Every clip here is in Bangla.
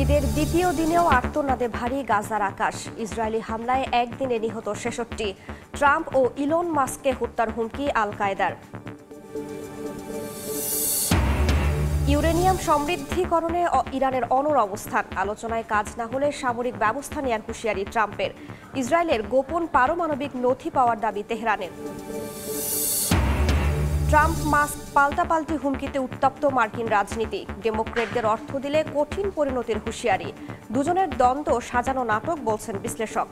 ঈদের দ্বিতীয় দিনেও আর্তনাদে ভারী গাজার আকাশ। ইসরায়েলি হামলায় একদিনে নিহত ৬৬। ট্রাম্প ও ইলন মাস্ককে হত্যার হুমকি আল কায়েদার। ইউরেনিয়াম সমৃদ্ধিকরণে ইরানের অনড় অবস্থান। আলোচনায় কাজ না হলে সামরিক ব্যবস্থা নেয়ার হুঁশিয়ারি ট্রাম্পের। ইসরায়েলের গোপন পারমাণবিক নথি পাওয়ার দাবি তেহরানের। ট্রাম্প মাস্ক পাল্টাপাল্টি হুমকিতে উত্তপ্ত মার্কিন রাজনীতি। ডেমোক্রেটদের অর্থ দিলে কঠিন পরিণতির হুঁশিয়ারি। দুজনের দ্বন্দ্ব সাজানো নাটক বলছেন বিশ্লেষক।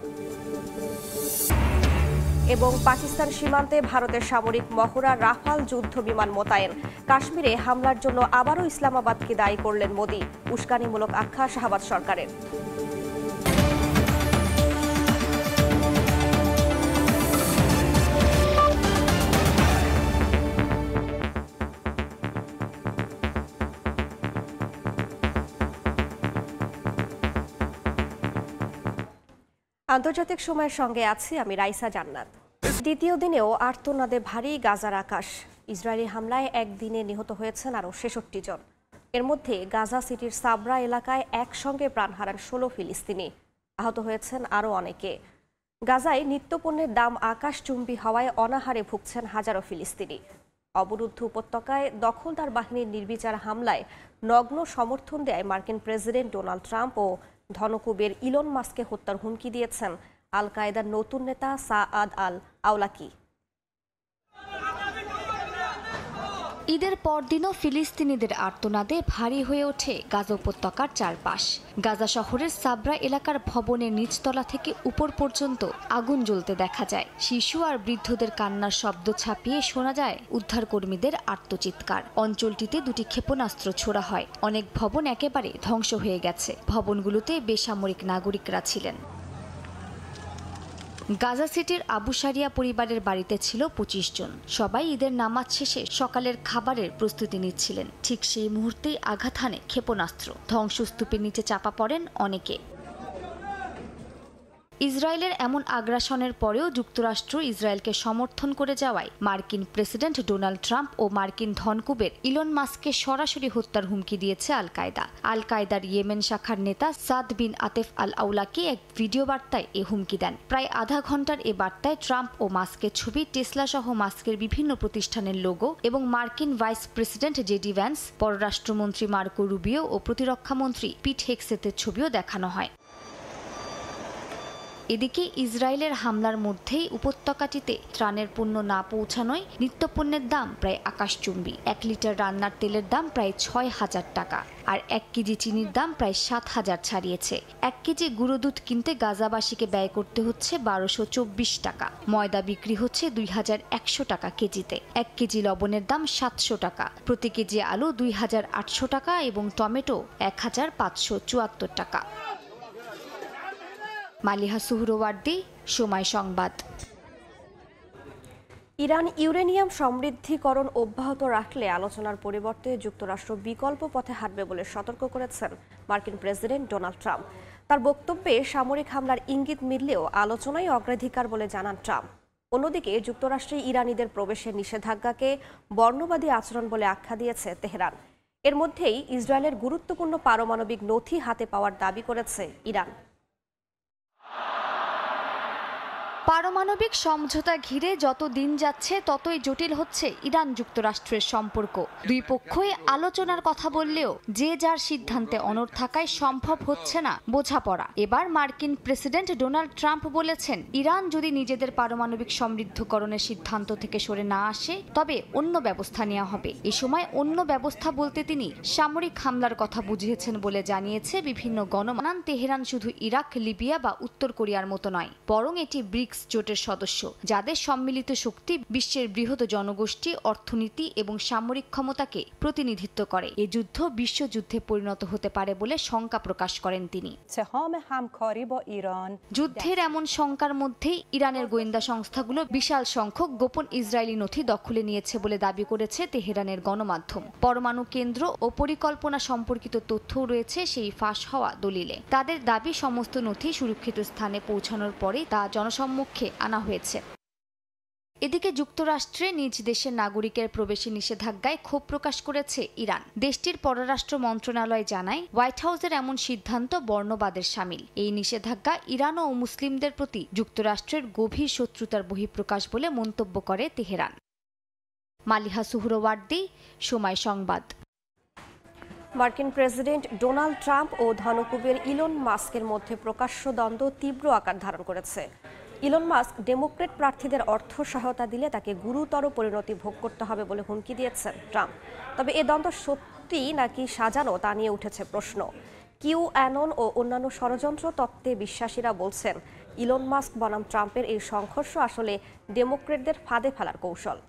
এবং পাকিস্তান সীমান্তে ভারতের সামরিক মহড়া, রাফাল যুদ্ধ বিমান মোতায়েন। কাশ্মীরে হামলার জন্য আবারও ইসলামাবাদকে দায়ী করলেন মোদি। উস্কানিমূলক আখ্যা শাহবাজ সরকারের। আন্তর্জাতিক সময়ের সঙ্গে আছি আমি রাইসা জান্নাত। দ্বিতীয় দিনেও আর্তনাদে ভারী গাজার আকাশ। ইসরায়েলি হামলায় একদিনে নিহত হয়েছেন আরও ৬৬ জন। এর মধ্যে গাজা সিটির সাবরা এলাকায় একসঙ্গে প্রাণ হারান ১৬ ফিলিস্তিনি। আহত হয়েছেন আরও অনেকে। গাজায় নিত্যপণ্যের দাম আকাশচুম্বী হওয়ায় অনাহারে ভুগছেন হাজারো ফিলিস্তিনি। অবরুদ্ধ উপত্যকায় দখলদার বাহিনীর নির্বিচার হামলায় নগ্ন সমর্থন দেয় মার্কিন প্রেসিডেন্ট ডোনাল্ড ট্রাম্প ও ধনকুবের ইলন মাস্ককে হত্যার হুমকি দিয়েছেন আল কায়েদার নতুন নেতা সাআদ আল আওলাকি। ঈদের পরদিনও ফিলিস্তিনিদের আর্তনাদে ভারী হয়ে ওঠে গাজা উপত্যকার চারপাশ। গাজা শহরের সাবরা এলাকার ভবনের নিচতলা থেকে উপর পর্যন্ত আগুন জ্বলতে দেখা যায়। শিশু আর বৃদ্ধদের কান্নার শব্দ ছাপিয়ে শোনা যায় উদ্ধারকর্মীদের আর্তচিৎকার। অঞ্চলটিতে দুটি ক্ষেপণাস্ত্র ছোড়া হয়। অনেক ভবন একেবারে ধ্বংস হয়ে গেছে। ভবনগুলোতে বেসামরিক নাগরিকরা ছিলেন। গাজা সিটির আবু সারিয়া পরিবারের বাড়িতে ছিল ২৫ জন। সবাই ঈদের নামাজ শেষে সকালের খাবারের প্রস্তুতি নিচ্ছিলেন। ঠিক সেই মুহূর্তেই আঘাত হানে ক্ষেপণাস্ত্র। ধ্বংসস্তূপের নিচে চাপা পড়েন অনেকে। ইসরায়েলের এমন আগ্রাসনের পরেও যুক্তরাষ্ট্র ইসরায়েলকে সমর্থন করে যাওয়ায় মার্কিন প্রেসিডেন্ট ডোনাল্ড ট্রাম্প ও মার্কিন ধনকুবের ইলন মাস্ককে সরাসরি হত্যার হুমকি দিয়েছে আল কায়েদা। আল কায়েদার ইয়েমেন শাখার নেতা সাদ বিন আতেফ আল আওলাকি এক ভিডিও বার্তায় এ হুমকি দেন। প্রায় আধা ঘন্টার এ বার্তায় ট্রাম্প ও মাস্কের ছবি, টেসলা সহ মাস্কের বিভিন্ন প্রতিষ্ঠানের লোগো এবং মার্কিন ভাইস প্রেসিডেন্ট জেডি ভ্যান্স, পররাষ্ট্রমন্ত্রী মার্কো রুবিও ও প্রতিরক্ষামন্ত্রী পিট হেগসেথের ছবিও দেখানো হয়। এদিকে ইসরায়েলের হামলার মধ্যেই উপত্যকাটিতে ত্রাণের পণ্য না পৌঁছানোয় নিত্যপণ্যের দাম প্রায় আকাশচুম্বী। ১ লিটার রান্নার তেলের দাম প্রায় ৬,০০০ টাকা আর ১ কেজি চিনির দাম প্রায় ৭,০০০ ছাড়িয়েছে। ১ কেজি গুঁড়ো দুধ কিনতে গাজাবাসীকে ব্যয় করতে হচ্ছে ১২২৪ টাকা। ময়দা বিক্রি হচ্ছে ২,১০০ টাকা কেজিতে। ১ কেজি লবণের দাম ৭০০ টাকা। প্রতি কেজি আলু ২,৮০০ টাকা এবং টমেটো ১,৫৭৪ টাকা। মালিহা সুহরওয়ার্দী, সময় সংবাদ। ইরান ইউরেনিয়াম সমৃদ্ধিকরণ অব্যাহত রাখলে আলোচনার পরিবর্তে যুক্তরাষ্ট্র বিকল্প পথে হাঁটবে বলে সতর্ক করেছেন মার্কিন প্রেসিডেন্ট ডোনাল্ড ট্রাম্প। তার বক্তব্যে সামরিক হামলার ইঙ্গিত মিললেও আলোচনাই অগ্রাধিকার বলে জানান ট্রাম্প। অন্যদিকে যুক্তরাষ্ট্রে ইরানিদের প্রবেশের নিষেধাজ্ঞাকে বর্ণবাদী আচরণ বলে আখ্যা দিয়েছে তেহরান। এর মধ্যেই ইসরায়েলের গুরুত্বপূর্ণ পারমাণবিক নথি হাতে পাওয়ার দাবি করেছে ইরান। পারমাণবিক সমঝোতা ঘিরে যত দিন যাচ্ছে ততই জটিল হচ্ছে ইরান যুক্তরাষ্ট্রের সম্পর্ক। দুই পক্ষই আলোচনার কথা বললেও যে যার সিদ্ধান্তে অনড় থাকায় সম্ভব হচ্ছে না বোঝাপড়া। এবার মার্কিন প্রেসিডেন্ট ডোনাল্ড ট্রাম্প বলেছেন, ইরান যদি নিজেদের পারমাণবিক সমৃদ্ধকরণের সিদ্ধান্ত থেকে সরে না আসে তবে অন্য ব্যবস্থা নেওয়া হবে। এ সময় অন্য ব্যবস্থা বলতে তিনি সামরিক হামলার কথা বুঝিয়েছেন বলে জানিয়েছে বিভিন্ন গণমাধ্যম। তেহরান শুধু ইরাক, লিবিয়া বা উত্তর কোরিয়ার মতো নয়, বরং এটি ব্রিক্স জোটের সদস্য, যাদের সম্মিলিত শক্তি বিশ্বের বৃহৎ জনগোষ্ঠী, অর্থনীতি এবং সামরিক ক্ষমতাকে প্রতিনিধিত্ব করে। এই যুদ্ধ বিশ্বযুদ্ধে পরিণত হতে পারে বলে শঙ্কা প্রকাশ করেন তিনি। যুদ্ধের এমন শঙ্কার মধ্যেই ইরানের গোয়েন্দা সংস্থাগুলো বিশাল সংখ্যক গোপন ইসরায়েলি নথি দখলে নিয়েছে বলে দাবি করেছে তেহরানের গণমাধ্যম। পরমাণু কেন্দ্র ও পরিকল্পনা সম্পর্কিত তথ্যও রয়েছে সেই ফাঁস হওয়া দলিলে। তাদের দাবি, সমস্ত নথি সুরক্ষিত স্থানে পৌঁছানোর পরে তা জনসম্মুখে আনা হয়েছে। এদিকে যুক্তরাষ্ট্রে নিজ দেশের নাগরিকের প্রবেশে নিষেধাজ্ঞায় ক্ষোভ প্রকাশ করেছে ইরান। দেশটির পররাষ্ট্র মন্ত্রণালয় জানায়, হোয়াইট হাউসের এমন সিদ্ধান্ত বর্ণবাদের শামিল। এই নিষেধাজ্ঞা ইরান ও মুসলিমদের প্রতি যুক্তরাষ্ট্রের গভীর শত্রুতার বহিঃপ্রকাশ বলে মন্তব্য করে তেহরান। মালিহা সুহরওয়ার্দী, সময় সংবাদ। মার্কিন প্রেসিডেন্ট ডোনাল্ড ট্রাম্প ও ধনকুবের ইলন মাস্কের মধ্যে প্রকাশ্য দ্বন্দ্ব তীব্র আকার ধারণ করেছে। ইলন মাস্ক ডেমোক্রেট প্রার্থীদের অর্থ সহায়তা দিলে তাকে গুরুতর পরিণতি ভোগ করতে হবে বলে হুমকি দিয়েছেন ট্রাম্প। তবে এ দ্বন্দ্ব সত্যি নাকি সাজানো তা নিয়ে উঠেছে প্রশ্ন। কিউঅ্যানন ও অন্যান্য ষড়যন্ত্র তত্ত্বে বিশ্বাসীরা বলছেন, ইলন মাস্ক বনাম ট্রাম্পের এই সংঘর্ষ আসলে ডেমোক্রেটদের ফাঁদে ফেলার কৌশল।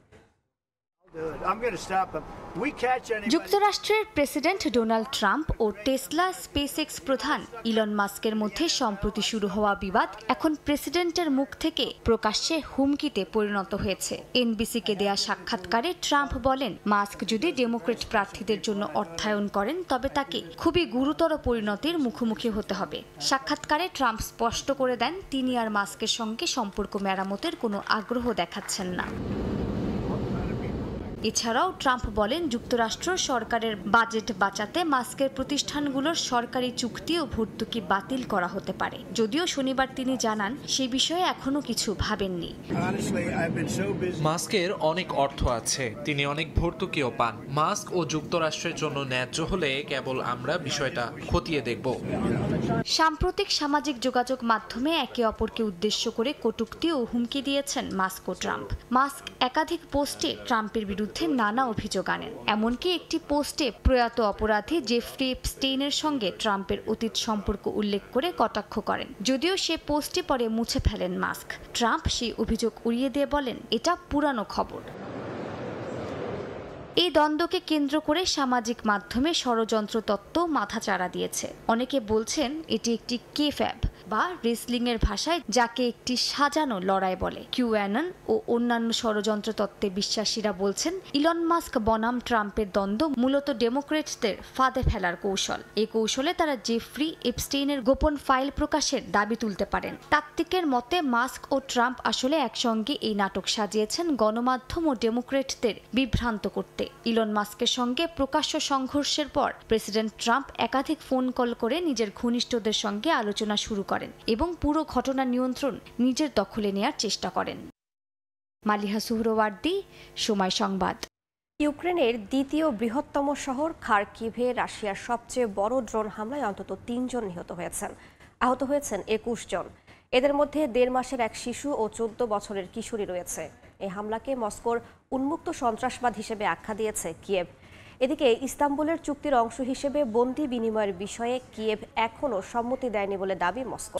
যুক্তরাষ্ট্রের প্রেসিডেন্ট ডোনাল্ড ট্রাম্প ও টেসলা স্পেসএক্স প্রধান ইলন মাস্কের মধ্যে সম্প্রতি শুরু হওয়া বিবাদ এখন প্রেসিডেন্টের মুখ থেকে প্রকাশ্যে হুমকিতে পরিণত হয়েছে। এনবিসিকে দেয়া সাক্ষাৎকারে ট্রাম্প বলেন, মাস্ক যদি ডেমোক্রেট প্রার্থীদের জন্য অর্থায়ন করেন তবে তাকে খুবই গুরুতর পরিণতির মুখোমুখি হতে হবে। সাক্ষাৎকারে ট্রাম্প স্পষ্ট করে দেন, তিনি আর মাস্কের সঙ্গে সম্পর্ক মেরামতের কোনো আগ্রহ দেখাচ্ছেন না। এছাড়াও ট্রাম্প বলেন, যুক্তরাষ্ট্র সরকারের বাজেট বাঁচাতে মাস্কের প্রতিষ্ঠানগুলোর সরকারি চুক্তি ও ভর্তুকি বাতিল করা হতে পারে। যদিও শনিবার তিনি জানান, সে বিষয়ে এখনো কিছু ভাবেননি। মাস্কের অনেক অর্থ আছে, তিনি অনেক ভর্তুকিও পান। মাস্ক ও যুক্তরাষ্ট্রের জন্য ন্যায্য হলে কেবল আমরা বিষয়টা খতিয়ে দেখব। সাম্প্রতিক সামাজিক যোগাযোগ মাধ্যমে একে অপরকে উদ্দেশ্য করে কটূক্তি ও হুমকি দিয়েছেন মাস্ক ও ট্রাম্প। মাস্ক একাধিক পোস্টে ট্রাম্পের বিরুদ্ধে নানা অভিযোগ আনেন। এমনকি একটি পোস্টে প্রয়াত অপরাধী জেফ্রি এপস্টেইনের সঙ্গে ট্রাম্পের অতীত সম্পর্ক উল্লেখ করে কটাক্ষ করেন। যদিও সে পোস্টটি পরে মুছে ফেলেন মাস্ক। ট্রাম্প সেই অভিযোগ উড়িয়ে দিয়ে বলেন, এটা পুরানো খবর। এই দ্বন্দ্বকে কেন্দ্র করে সামাজিক মাধ্যমে ষড়যন্ত্র তত্ত্ব মাথাচাড়া দিয়েছে। অনেকে বলছেন এটি একটি কেফ্যাব বা রেসলিংয়ের ভাষায় যাকে একটি সাজানো লড়াই বলে। কিউঅ্যানন ও অন্যান্য ষড়যন্ত্র তত্ত্বে বিশ্বাসীরা বলছেন, ইলন মাস্ক বনাম ট্রাম্পের দ্বন্দ্ব মূলত ডেমোক্রেটসদের ফাঁদে ফেলার কৌশল। এই কৌশলে তারা জেফ্রি এপস্টেইনের গোপন ফাইল প্রকাশের দাবি তুলতে পারেন। তাত্ত্বিকের মতে, মাস্ক ও ট্রাম্প আসলে একসঙ্গে এই নাটক সাজিয়েছেন গণমাধ্যম ও ডেমোক্রেটদের বিভ্রান্ত করতে। ইলন মাস্কের সঙ্গে প্রকাশ্য সংঘর্ষের পর প্রেসিডেন্ট ট্রাম্প একাধিক ফোন কল করে নিজের ঘনিষ্ঠদের সঙ্গে আলোচনা শুরু করেন এবং পুরো ঘটনার নিয়ন্ত্রণ নিজের দখলে নেয়ার চেষ্টা করেন। মালিহা সুহরওয়ার্দী, সময় সংবাদ। ইউক্রেনের দ্বিতীয় বৃহত্তম শহর খার্কিভে রাশিয়ার সবচেয়ে বড় ড্রোন হামলায় অন্তত 3 জন নিহত হয়েছেন। আহত হয়েছেন 21 জন। এদের মধ্যে 1.5 মাসের এক শিশু ও 14 বছরের কিশোরী রয়েছে। এই হামলাকে মস্কোর উন্মুক্ত সন্ত্রাসবাদ হিসেবে আখ্যা দিয়েছে কিয়েভ। এদিকে ইস্তাম্বুলের চুক্তির অংশ হিসেবে বন্দি বিনিময়ের বিষয়ে কিয়েভ এখনও সম্মতি দেয়নি বলে দাবি মস্কো।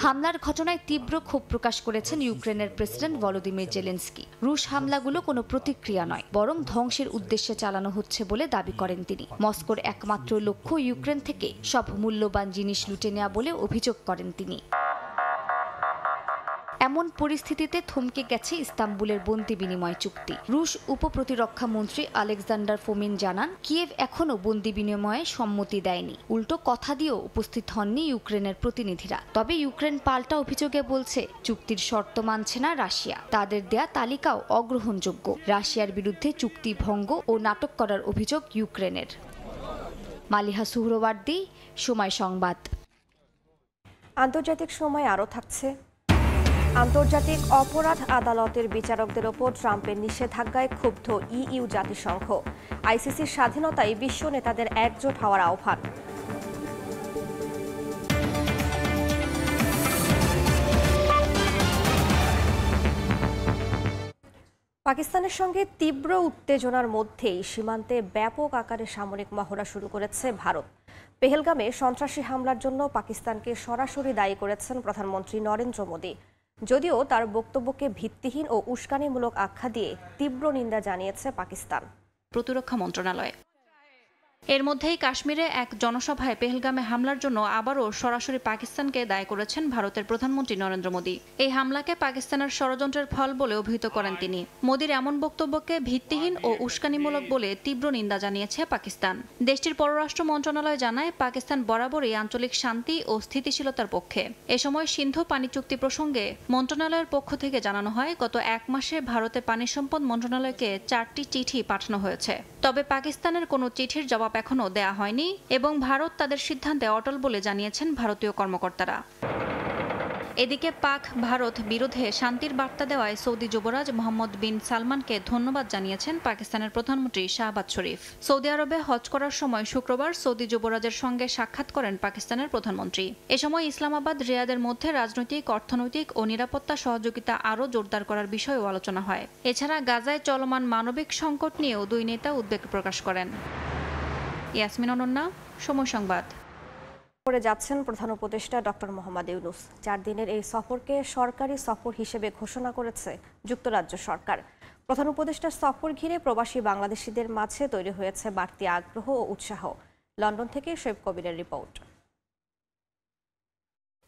হামলার ঘটনায় তীব্র ক্ষোভ প্রকাশ করেছেন ইউক্রেনের প্রেসিডেন্ট ভলোদিমির জেলেনস্কি। রুশ হামলাগুলো কোনো প্রতিক্রিয়া নয়, বরং ধ্বংসের উদ্দেশ্যে চালানো হচ্ছে বলে দাবি করেন তিনি। মস্কোর একমাত্র লক্ষ্য ইউক্রেন থেকে সব মূল্যবান জিনিস লুটে নেওয়া বলে অভিযোগ করেন তিনি। এমন পরিস্থিতিতে থমকে গেছে ইস্তাম্বুলের বন্দি বিনিময় চুক্তি। রুশ উপপ্রতিরক্ষা মন্ত্রী আলেকজান্ডার ফোমিন জানান, কিয়েভ এখনও বন্দি বিনিময়ে সম্মতি দেয়নি। উল্টো কথা দিয়েও উপস্থিত হননি ইউক্রেনের প্রতিনিধিরা। তবে ইউক্রেন পাল্টা অভিযোগে বলছে, চুক্তির শর্ত মানছে না রাশিয়া। তাদের দেয়া তালিকাও অগ্রহণযোগ্য। রাশিয়ার বিরুদ্ধে চুক্তি ভঙ্গ ও নাটক করার অভিযোগ ইউক্রেনের। মালিহা সুহরওয়ার্দী, সময় সংবাদ। আন্তর্জাতিক সময় আরও থাকছে। আন্তর্জাতিক অপরাধ আদালতের বিচারকদের ওপর ট্রাম্পের নিষেধাজ্ঞায় ক্ষুব্ধ ইইউ জাতিসংঘ। আইসিসির স্বাধীনতায় বিশ্ব নেতাদের একজোট হওয়ার আহ্বান। পাকিস্তানের সঙ্গে তীব্র উত্তেজনার মধ্যেই সীমান্তে ব্যাপক আকারে সামরিক মহড়া শুরু করেছে ভারত। পেহেলগামে সন্ত্রাসী হামলার জন্য পাকিস্তানকে সরাসরি দায়ী করেছেন প্রধানমন্ত্রী নরেন্দ্র মোদী। যদিও তার বক্তব্যকে ভিত্তিহীন ও উস্কানিমূলক আখ্যা দিয়ে তীব্র নিন্দা জানিয়েছে পাকিস্তান। প্রতিরক্ষা মন্ত্রণালয় এর মধ্যেই কাশ্মীরে এক জনসভায় পেহেলগামে হামলার জন্য আবারও সরাসরি পাকিস্তানকে দায়ী করেছেন ভারতের প্রধানমন্ত্রী নরেন্দ্র মোদী। এই হামলাকে পাকিস্তানের ষড়যন্ত্রের ফল বলে অভিহিত করেন তিনি। মোদীর এমন বক্তব্যকে ভিত্তিহীন ও উস্কানিমূলক বলে তীব্র নিন্দা জানিয়েছে পাকিস্তান। দেশটির পররাষ্ট্র মন্ত্রণালয় জানায়, পাকিস্তান বরাবরই আঞ্চলিক শান্তি ও স্থিতিশীলতার পক্ষে। এ সময় সিন্ধু পানি চুক্তি প্রসঙ্গে মন্ত্রণালয়ের পক্ষ থেকে জানানো হয়, গত 1 মাসে ভারতের পানি সম্পদ মন্ত্রণালয়কে 4টি চিঠি পাঠানো হয়েছে। তবে পাকিস্তানের কোনো চিঠির জবাব এখনো দেয়া হয়নি এবং ভারত তাদের সিদ্ধান্তে অটল বলে জানিয়েছেন ভারতীয় কর্মকর্তারা। এদিকে পাক ভারত বিরোধে শান্তির বার্তা দেওয়ায় সৌদি যুবরাজ মোহাম্মদ বিন সালমানকে ধন্যবাদ জানিয়েছেন পাকিস্তানের প্রধানমন্ত্রী শাহবাজ শরীফ। সৌদি আরবে হজ করার সময় শুক্রবার সৌদি যুবরাজের সঙ্গে সাক্ষাৎ করেন পাকিস্তানের প্রধানমন্ত্রী। এ সময় ইসলামাবাদ রিয়াদের মধ্যে রাজনৈতিক, অর্থনৈতিক ও নিরাপত্তা সহযোগিতা আরও জোরদার করার বিষয়েও আলোচনা হয়। এছাড়া গাজায় চলমান মানবিক সংকট নিয়েও দুই নেতা উদ্বেগ প্রকাশ করেন। ইয়াসমিন অনন্যা, সময় সংবাদ। করে যাচ্ছেন প্রধান উপদেষ্টা ডক্টর মোহাম্মদ ইউনূস। 4 দিনের এই সফরকে সরকারি সফর হিসেবে ঘোষণা করেছে যুক্তরাজ্য সরকার। প্রধান উপদেষ্টার সফর ঘিরে প্রবাসী বাংলাদেশিদের মাঝে তৈরি হয়েছে বাড়তি আগ্রহ ও উৎসাহ। লন্ডন থেকে শোয়েব কবিরের রিপোর্ট।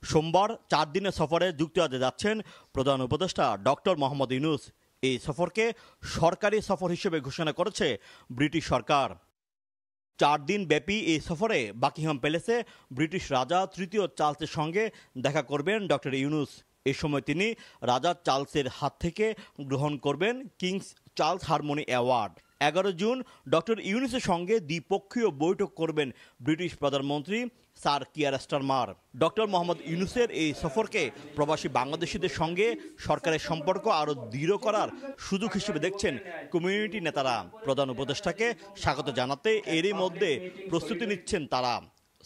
সোমবার 4 দিনের সফরে যুক্তরাজ্যে যাচ্ছেন প্রধান উপদেষ্টা ডক্টর মোহাম্মদ ইউনূস। এই সফরকে সরকারি সফর হিসেবে ঘোষণা করেছে ব্রিটিশ সরকার। 4 দিন ব্যাপী এই সফরে বাকিংহাম প্যালেসে ব্রিটিশ রাজা তৃতীয় চার্লসের সঙ্গে দেখা করবেন ডক্টর ইউনূস। এ সময় তিনি রাজা চার্লসের হাত থেকে গ্রহণ করবেন kings charles harmony award. 11 June doctor ইউনূসের সঙ্গে দ্বিপক্ষীয় বৈঠক করবেন ব্রিটিশ প্রধানমন্ত্রী sir Keir Starmer. Doctor Mohammad ইউনূসের এই সফরকে প্রবাসী বাংলাদেশিদের সঙ্গে সরকারের সম্পর্ক আরও দৃঢ় করার সুযোগ হিসেবে দেখছেন কমিউনিটি নেতারা। প্রধান উপদেষ্টাকে স্বাগত জানাতে এরই মধ্যে প্রস্তুতি নিচ্ছেন তারা।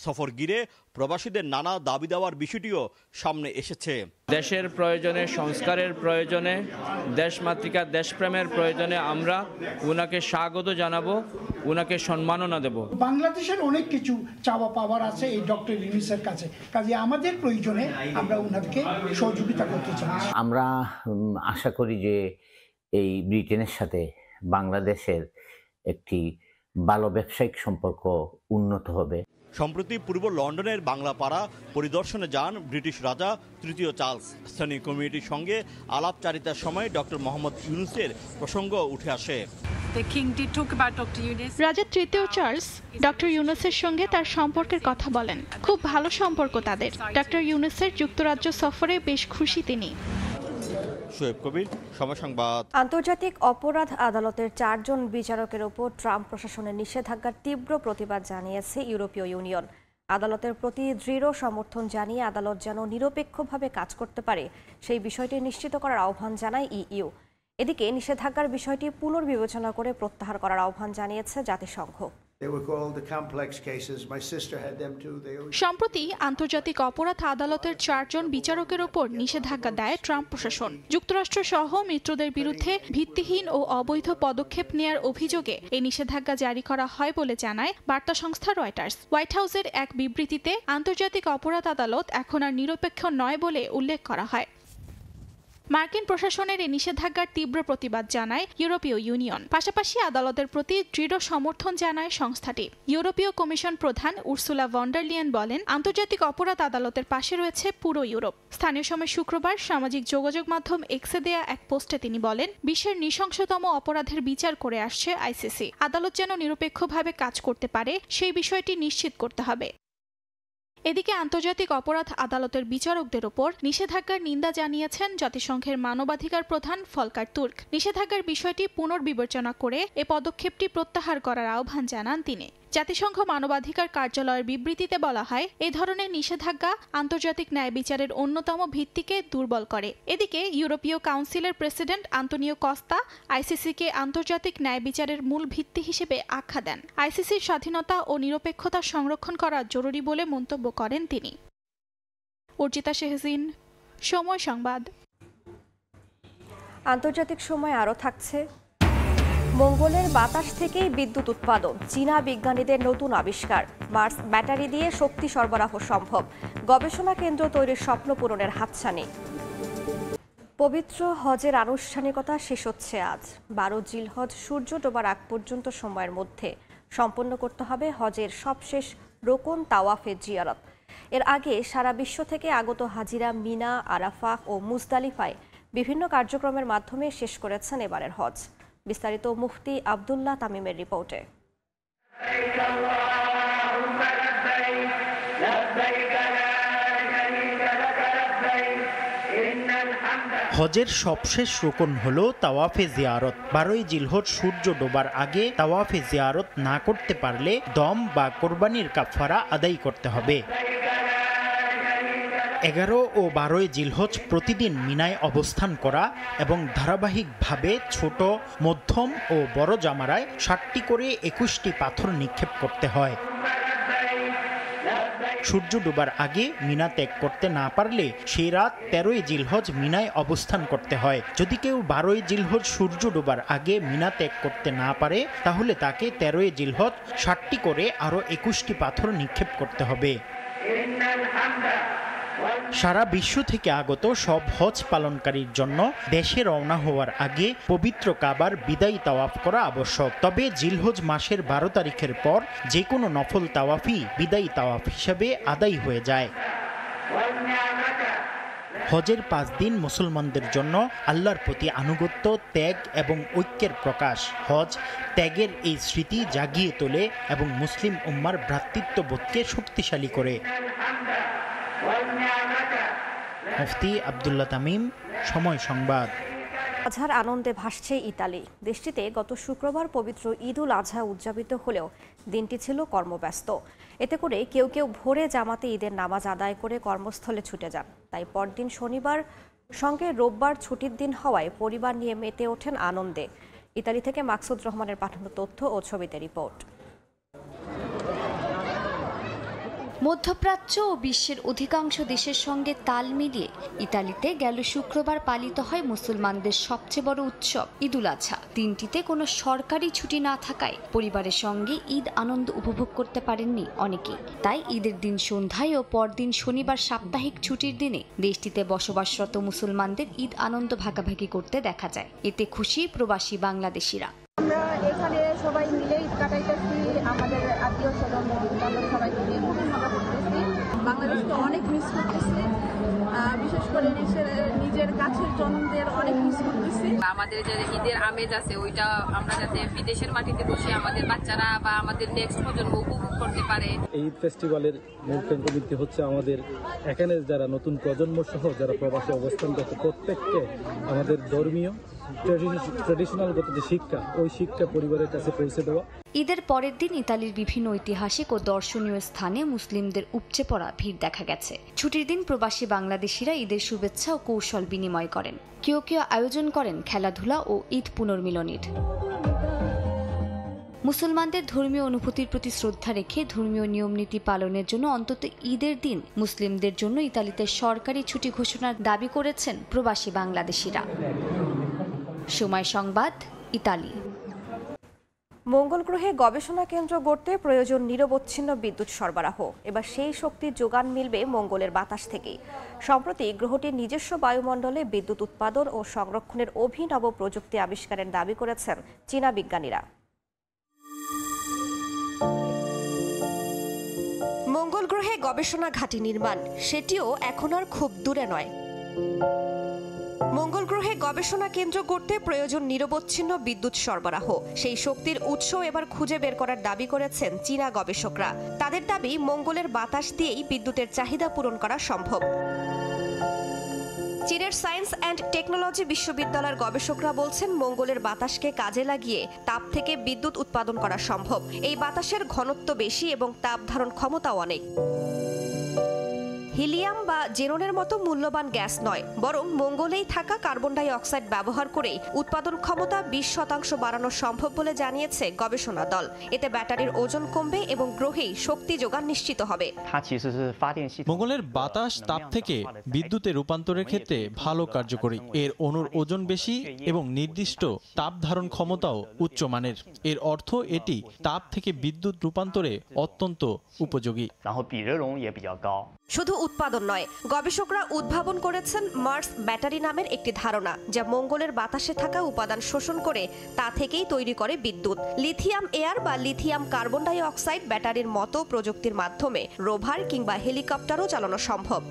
সফর ঘিরে প্রবাসীদের নানা দাবি দেওয়ার বিষয়টিও সামনে এসেছে। দেশের প্রয়োজনে, সংস্কারের প্রয়োজনে, দেশমাতৃকা দেশপ্রেমের প্রয়োজনে আমরা উনাকে স্বাগত জানাবো, উনাকে সম্মাননা দেব। বাংলাদেশের অনেক কিছু চাওয়া পাওয়ার আছে এই ডক্টর ইউনূসের কাছে, কাজে আমাদের প্রয়োজনে আমরা উনাকে সহযোগিতা করতে চাই। আমরা আশা করি যে এই ব্রিটেনের সাথে বাংলাদেশের একটি ভালো ব্যবসায়িক সম্পর্ক উন্নত হবে। সম্প্রতি পূর্ব লন্ডনের বাংলাপাড়া পরিদর্শনে যান ব্রিটিশ রাজা তৃতীয় চার্লস। স্থানীয় কমিউনিটির সঙ্গে আলাপচারিতার সময় ডক্টর মোহাম্মদ ইউনূসের প্রসঙ্গ উঠে আসে। রাজা তৃতীয় চার্লস ডক্টর ইউনূসের সঙ্গে তার সম্পর্কের কথা বলেন। খুব ভালো সম্পর্ক তাদের। ডক্টর ইউনূসের যুক্তরাজ্য সফরে বেশ খুশি তিনি। শোয়েব কবির, সময় সংবাদ। আন্তর্জাতিক অপরাধ আদালতের 4 জন বিচারকের উপর ট্রাম্প প্রশাসনের নিষেধাজ্ঞার তীব্র প্রতিবাদ জানিয়েছে ইউরোপীয় ইউনিয়ন। আদালতের প্রতি দৃঢ় সমর্থন জানিয়ে আদালত যেন নিরপেক্ষভাবে কাজ করতে পারে সেই বিষয়টি নিশ্চিত করার আহ্বান জানায় ইইউ। এদিকে নিষেধাজ্ঞার বিষয়টি পুনর্বিবেচনা করে প্রত্যাহার করার আহ্বান জানিয়েছে জাতিসংঘ। সম্প্রতি আন্তর্জাতিক অপরাধ আদালতের 4 জন বিচারকের উপর নিষেধাজ্ঞা দেয় ট্রাম্প প্রশাসন। যুক্তরাষ্ট্র সহ মিত্রদের বিরুদ্ধে ভিত্তিহীন ও অবৈধ পদক্ষেপ নেয়ার অভিযোগে এই নিষেধাজ্ঞা জারি করা হয় বলে জানায় বার্তা সংস্থা রয়টার্স। হোয়াইট হাউসের এক বিবৃতিতে আন্তর্জাতিক অপরাধ আদালত এখন আর নিরপেক্ষ নয় বলে উল্লেখ করা হয়। মার্কিন প্রশাসনের এই নিষেধাজ্ঞার তীব্র প্রতিবাদ জানায় ইউরোপীয় ইউনিয়ন। পাশাপাশি আদালতের প্রতি দৃঢ় সমর্থন জানায় সংস্থাটি। ইউরোপীয় কমিশন প্রধান উর্সুলা ভন ডার লিয়েন বলেন, আন্তর্জাতিক অপরাধ আদালতের পাশে রয়েছে পুরো ইউরোপ। স্থানীয় সময় শুক্রবার সামাজিক যোগাযোগ মাধ্যম এক্সে দেয়া এক পোস্টে তিনি বলেন, বিশ্বের নৃশংসতম অপরাধের বিচার করে আসছে আইসিসি। আদালত যেন নিরপেক্ষভাবে কাজ করতে পারে সেই বিষয়টি নিশ্চিত করতে হবে। এদিকে আন্তর্জাতিক অপরাধ আদালতের বিচারকদের ওপর নিষেধাজ্ঞার নিন্দা জানিয়েছেন জাতিসংঘের মানবাধিকার প্রধান ফলকার তুর্ক। নিষেধাজ্ঞার বিষয়টি পুনর্বিবেচনা করে এ পদক্ষেপটি প্রত্যাহার করার আহ্বান জানান তিনি। জাতিসংঘ মানবাধিকার কার্যালয়ের বিবৃতিতে বলা হয়, এই ধরনের নিষেধাজ্ঞা আন্তর্জাতিক ন্যায় বিচারের অন্যতম ভিত্তিকে দুর্বল করে। এদিকে ইউরোপীয় কাউন্সিলের প্রেসিডেন্ট আন্তোনিও কস্তা আইসিসিকে আন্তর্জাতিক ন্যায় বিচারের মূল ভিত্তি হিসেবে আখ্যা দেন। আইসিসির স্বাধীনতা ও নিরপেক্ষতা সংরক্ষণ করা জরুরি বলে মন্তব্য করেন তিনি। অর্জিতা শেহজিন, সময় সংবাদ। আন্তর্জাতিক সময় আরও থাকছে। মঙ্গলের বাতাস থেকেই বিদ্যুৎ উৎপাদন, চীনা বিজ্ঞানীদের নতুন আবিষ্কার। মার্স ব্যাটারি দিয়ে শক্তি সরবরাহ সম্ভব, গবেষণা কেন্দ্র তৈরির স্বপ্ন পূরণের হাতছানি। পবিত্র হজের আনুষ্ঠানিকতা শেষ হচ্ছে আজ। 12 জিলহজ সূর্য ডোবার আগ পর্যন্ত সময়ের মধ্যে সম্পন্ন করতে হবে হজের সবশেষ রোকন তাওয়াফে জিয়ারত। এর আগে সারা বিশ্ব থেকে আগত হাজিরা মিনা, আরাফাহ ও মুজদালিফায় বিভিন্ন কার্যক্রমের মাধ্যমে শেষ করেছেন এবারের হজ। বিস্তারিত মুফতি আব্দুল্লাহ তামিমের রিপোর্টে। হজের সবশেষ রুকন হলো তাওয়াফে জিয়ারত। 12ই জিলহজ সূর্য ডোবার আগে তাওয়াফে জিয়ারত না করতে পারলে দম বা কোরবানির কাফারা আদায় করতে হবে। 11 ও 12ই জিলহজ প্রতিদিন মিনায় অবস্থান করা এবং ধারাবাহিকভাবে ছোট, মধ্যম ও বড় জামারায় 60টি করে 21টি পাথর নিক্ষেপ করতে হয়। সূর্য ডোবার আগে মিনা ত্যাগ করতে না পারলে সেই রাত 13ই জিলহজ মিনায় অবস্থান করতে হয়। যদি কেউ 12ই জিলহজ সূর্য ডোবার আগে মিনা ত্যাগ করতে না পারে তাহলে তাকে 13ই জিলহজ 60টি করে আরও 21টি পাথর নিক্ষেপ করতে হবে। সারা বিশ্ব থেকে আগত সব হজ পালনকারীর জন্য দেশে রওনা হওয়ার আগে পবিত্র কাবার বিদায়ী তাওয়াফ করা আবশ্যক। তবে জিলহজ মাসের 12 তারিখের পর যে কোনো নফল তাওয়াফই বিদায়ী তাওয়াফ হিসেবে আদায় হয়ে যায়। হজের 5 দিন মুসলমানদের জন্য আল্লাহর প্রতি আনুগত্য, ত্যাগ এবং ঐক্যের প্রকাশ। হজ ত্যাগের এই স্মৃতি জাগিয়ে তোলে এবং মুসলিম উম্মার ভ্রাতৃত্ববোধকে শক্তিশালী করে। মুফতি আব্দুল্লাহ তামিম, সময় সংবাদ। আজহার আনন্দে ভাসছে ইতালি। দেশটিতে গত শুক্রবার পবিত্র ঈদ উল আজহা উদযাপিত হলেও দিনটি ছিল কর্মব্যস্ত। এতে করে কেউ কেউ ভোরে জামাতে ঈদের নামাজ আদায় করে কর্মস্থলে ছুটে যান। তাই পরদিন শনিবার সঙ্গে রোববার ছুটির দিন হওয়ায় পরিবার নিয়ে মেতে ওঠেন আনন্দে। ইতালি থেকে মাকসুদ রহমানের পাঠানো তথ্য ও ছবিতে রিপোর্ট। মধ্যপ্রাচ্য ও বিশ্বের অধিকাংশ দেশের সঙ্গে তাল মিলিয়ে ইতালিতে গেল শুক্রবার পালিত হয় মুসলমানদের সবচেয়ে বড় উৎসব ঈদ উল আজহা। দিনটিতে কোনো সরকারি ছুটি না থাকায় পরিবারের সঙ্গে ঈদ আনন্দ উপভোগ করতে পারেননি অনেকেই। তাই ঈদের দিন সন্ধ্যায় ও পরদিন শনিবার সাপ্তাহিক ছুটির দিনে দেশটিতে বসবাসরত মুসলমানদের ঈদ আনন্দ ভাগাভাগি করতে দেখা যায়। এতে খুশি প্রবাসী বাংলাদেশিরা। আমরা এখানে সবাই মিলে ঈদ কাটাইতেছি, আমাদের আত্মীয় স্বজন সবাই মিলে খুবই মজা করতেছি। বাংলাদেশকে অনেক মিস করতেছি, বিশেষ করে নিজের কাছের জনদের অনেক মিস করতেছি। আমাদের যে ঈদের আমেজ আছে ওইটা আমরা যাতে বিদেশের মাটিতে বসে আমাদের বাচ্চারা বা আমাদের নেক্সট প্রজন্ম উপভোগ করতে পারে। এই ঈদ ফেস্টিভ্যালের মূল কেন্দ্রবিন্দু হচ্ছে আমাদের এখানে যারা নতুন প্রজন্ম সহ যারা প্রবাসে অবস্থান করছে প্রত্যেককে আমাদের ধর্মীয় ট্র্যাডিশনালগত যে শিক্ষা ওই শিক্ষা পরিবারের কাছে পৌঁছে দেওয়া। ঈদের পরের দিন ইতালির বিভিন্ন ঐতিহাসিক ও দর্শনীয় স্থানে মুসলিমদের উপচে পড়া ভিড় দেখা গেছে। ছুটির দিন প্রবাসী বাংলাদেশিরা ঈদের শুভেচ্ছা ও কৌশল বিনিময় করেন। কেউ কেউ আয়োজন করেন খেলাধুলা ও ঈদ পুনর্মিলনীর। মুসলমানদের ধর্মীয় অনুভূতির প্রতি শ্রদ্ধা রেখে ধর্মীয় নিয়মনীতি পালনের জন্য অন্তত ঈদের দিন মুসলিমদের জন্য ইতালিতে সরকারি ছুটি ঘোষণার দাবি করেছেন প্রবাসী বাংলাদেশিরা। সময় সংবাদ, ইতালি। মঙ্গল গ্রহে গবেষণা কেন্দ্র গড়তে প্রয়োজন নিরবচ্ছিন্ন বিদ্যুৎ সরবরাহ। এবার সেই শক্তির যোগান মিলবে মঙ্গলের বাতাস থেকেই। সম্প্রতি গ্রহটির নিজস্ব বায়ুমণ্ডলে বিদ্যুৎ উৎপাদন ও সংরক্ষণের অভিনব প্রযুক্তি আবিষ্কারের দাবি করেছেন চীনা বিজ্ঞানীরা। মঙ্গল গ্রহে গবেষণা ঘাঁটি নির্মাণ, সেটিও এখন আর খুব দূরে নয়। মঙ্গল গ্রহে গবেষণা কেন্দ্র করতে প্রয়োজন নিরবচ্ছিন্ন বিদ্যুৎ সরবরাহ। সেই শক্তির উৎস এবার খুঁজে বের করার দাবি করেছেন চীনা গবেষকরা। তাদের দাবি, মঙ্গলের বাতাস দিয়েই বিদ্যুতের চাহিদা পূরণ করা সম্ভব। চীনের সায়েন্স অ্যান্ড টেকনোলজি বিশ্ববিদ্যালয়ের গবেষকরা বলছেন, মঙ্গলের বাতাসকে কাজে লাগিয়ে তাপ থেকে বিদ্যুৎ উৎপাদন করা সম্ভব। এই বাতাসের ঘনত্ব বেশি এবং তাপ ধারণ ক্ষমতাও অনেক। হিলিয়াম বা জেরনের মতো মূল্যবান গ্যাস নয়, বরং মঙ্গলেই থাকা কার্বন ডাই অক্সাইড ব্যবহার করেই উৎপাদন ক্ষমতা 20% বাড়ানো সম্ভব বলে জানিয়েছে গবেষণা দল। এতে ব্যাটারির ওজন কমবে এবং গ্রহেই শক্তি যোগান নিশ্চিত হবে। মঙ্গলের বাতাস তাপ থেকে বিদ্যুতে রূপান্তরের ক্ষেত্রে ভালো কার্যকরী। এর অণুর ওজন বেশি এবং নির্দিষ্ট তাপ ধারণ ক্ষমতাও উচ্চমানের। এর অর্থ এটি তাপ থেকে বিদ্যুৎ রূপান্তরে অত্যন্ত উপযোগী। শুধু উৎপাদন নয়, গবেষকরা উদ্ভাবন করেছেন মার্স ব্যাটারি নামের একটি ধারণা, যা মঙ্গলের বাতাসে থাকা উপাদান শোষণ করে তা থেকেই তৈরি করে বিদ্যুৎ। লিথিয়াম এয়ার বা লিথিয়াম কার্বন ডাই অক্সাইড ব্যাটারির মতো প্রযুক্তির মাধ্যমে রোভার কিংবা হেলিকপ্টারও চালানো সম্ভব।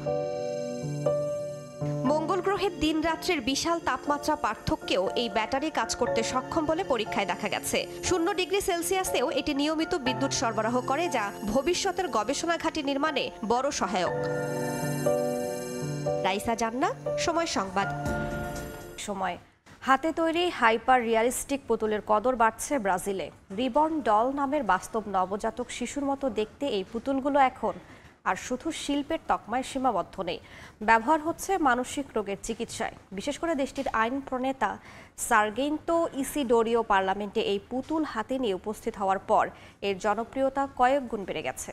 মঙ্গল গ্রহের দিন রাত্রির বিশাল তাপমাত্রা পার্থক্যেও এই ব্যাটারি কাজ করতে সক্ষম বলে পরীক্ষায় দেখা গেছে। 0 ডিগ্রি সেলসিয়াসেও এটি নিয়মিত বিদ্যুৎ সরবরাহ করে, যা ভবিষ্যতের গবেষণা ঘাঁটি নির্মাণে বড় সহায়ক। রাইসা জান্নাত, সময় সংবাদ। সময়। হাতে তৈরি হাইপার রিয়ালিস্টিক পুতুলের কদর বাড়ছে ব্রাজিলে। রিবর্ন ডল নামের বাস্তব নবজাতক শিশুর মতো দেখতে এই পুতুলগুলো এখন আর শুধু শিল্পের তকমায় সীমাবদ্ধ নেই, ব্যবহার হচ্ছে মানসিক রোগের চিকিৎসায়। বিশেষ করে দেশটির আইন প্রণেতা সার্গেইতো ইসিডোরিও পার্লামেন্টে এই পুতুল হাতে নিয়ে উপস্থিত হওয়ার পর এর জনপ্রিয়তা কয়েক গুণ বেড়ে গেছে।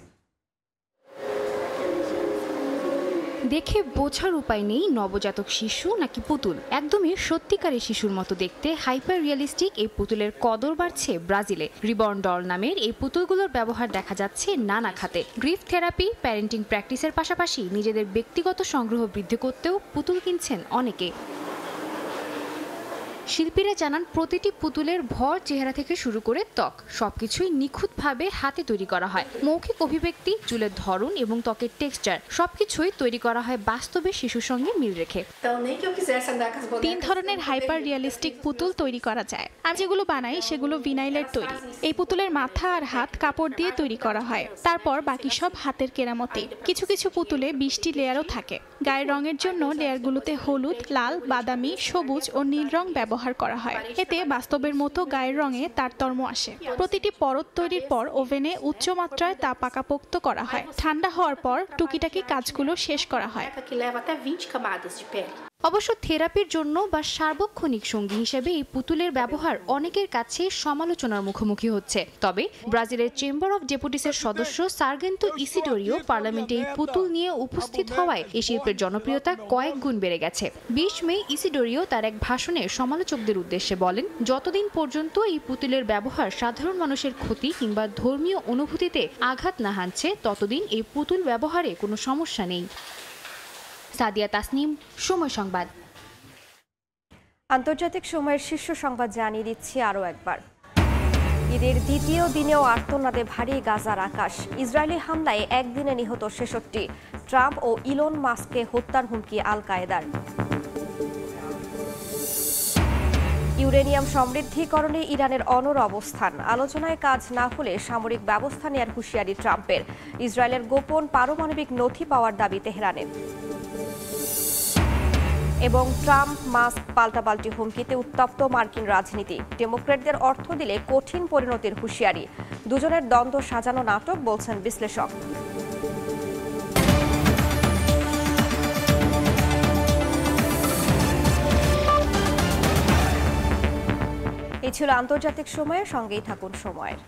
দেখে বোঝার উপায় নেই নবজাতক শিশু নাকি পুতুল। একদমই সত্যিকারের শিশুর মতো দেখতে হাইপার রিয়ালিস্টিক এই পুতুলের কদর বাড়ছে ব্রাজিলে। রিবর্ন ডল নামের এই পুতুলগুলোর ব্যবহার দেখা যাচ্ছে নানা খাতে। গ্রিফ থেরাপি, প্যারেন্টিং প্র্যাকটিসের পাশাপাশি নিজেদের ব্যক্তিগত সংগ্রহ বৃদ্ধি করতেও পুতুল কিনছেন অনেকে। শিল্পীরা জানান, প্রতিটি পুতুলের ভর, চেহারা থেকে শুরু করে ত্বক সবকিছুই নিখুঁতভাবে হাতে তৈরি করা হয়। মৌখিক অভিব্যক্তি, চুলের ধরন এবং ত্বকের টেক্সচার সবকিছুই তৈরি করা হয় বাস্তবে শিশুর সঙ্গে মিল রেখে। 3 ধরনের হাইপার রিয়ালিস্টিক পুতুল তৈরি করা যায়। আমি যেগুলো বানাই সেগুলো ভিনাইলের তৈরি। এই পুতুলের মাথা আর হাত কাপড় দিয়ে তৈরি করা হয়, তারপর বাকি সব হাতের কেরামতি। কিছু কিছু পুতুলে 20টি লেয়ারও থাকে। গায়ের রঙের জন্য লেয়ারগুলোতে হলুদ, লাল, বাদামি, সবুজ ও নীল রং ব্যবহার করা হয়। এতে বাস্তবের মতো গায়ের রঙে তারতম্য আসে। প্রতিটি পরত তৈরির পর ওভেনে উচ্চ মাত্রায় তা পাকাপোক্ত করা হয়। ঠান্ডা হওয়ার পর টুকিটাকি কাজগুলো শেষ করা হয়। অবশ্য থেরাপির জন্য বা সার্বক্ষণিক সঙ্গী হিসেবে এই পুতুলের ব্যবহার অনেকের কাছে সমালোচনার মুখোমুখি হচ্ছে। তবে ব্রাজিলের চেম্বার অব ডেপুটিসের সদস্য সার্গেইতো ইসিডোরিও পার্লামেন্টে এই পুতুল নিয়ে উপস্থিত হওয়ায় এই শিল্পের জনপ্রিয়তা কয়েক গুণ বেড়ে গেছে। 20 মে ইসিডোরিও তার এক ভাষণে সমালোচকদের উদ্দেশ্যে বলেন, যতদিন পর্যন্ত এই পুতুলের ব্যবহার সাধারণ মানুষের ক্ষতি কিংবা ধর্মীয় অনুভূতিতে আঘাত না হানছে, ততদিন এই পুতুল ব্যবহারে কোনো সমস্যা নেই। সাদিয়া তাসনিম, সময় সংবাদ। আন্তর্জাতিক সময়ের শীর্ষ সংবাদ জানিয়ে দিচ্ছি আরও একবার। ঈদের দ্বিতীয় দিনেও আর্তনাদে ভারী গাজার আকাশ। ইসরায়েলি হামলায় একদিনে নিহত 66। ট্রাম্প ও ইলন মাস্ককে হত্যার হুমকি আল কায়েদার। ইউরেনিয়াম সমৃদ্ধিকরণে ইরানের অনড় অবস্থান। আলোচনায় কাজ না হলে সামরিক ব্যবস্থা নেয়ার হুঁশিয়ারি ট্রাম্পের। ইসরায়েলের গোপন পারমাণবিক নথি পাওয়ার দাবি তেহরানের। এবং ট্রাম্প মাস্ক পাল্টাপাল্টি হুমকিতে উত্তপ্ত মার্কিন রাজনীতি। ডেমোক্র্যাটদের অর্থ দিলে কঠিন পরিণতির হুঁশিয়ারি। দুজনের দ্বন্দ্ব সাজানো নাটক, বলছেন বিশ্লেষক। এই ছিল আন্তর্জাতিক সময়ের। সঙ্গেই থাকুন সময়ের।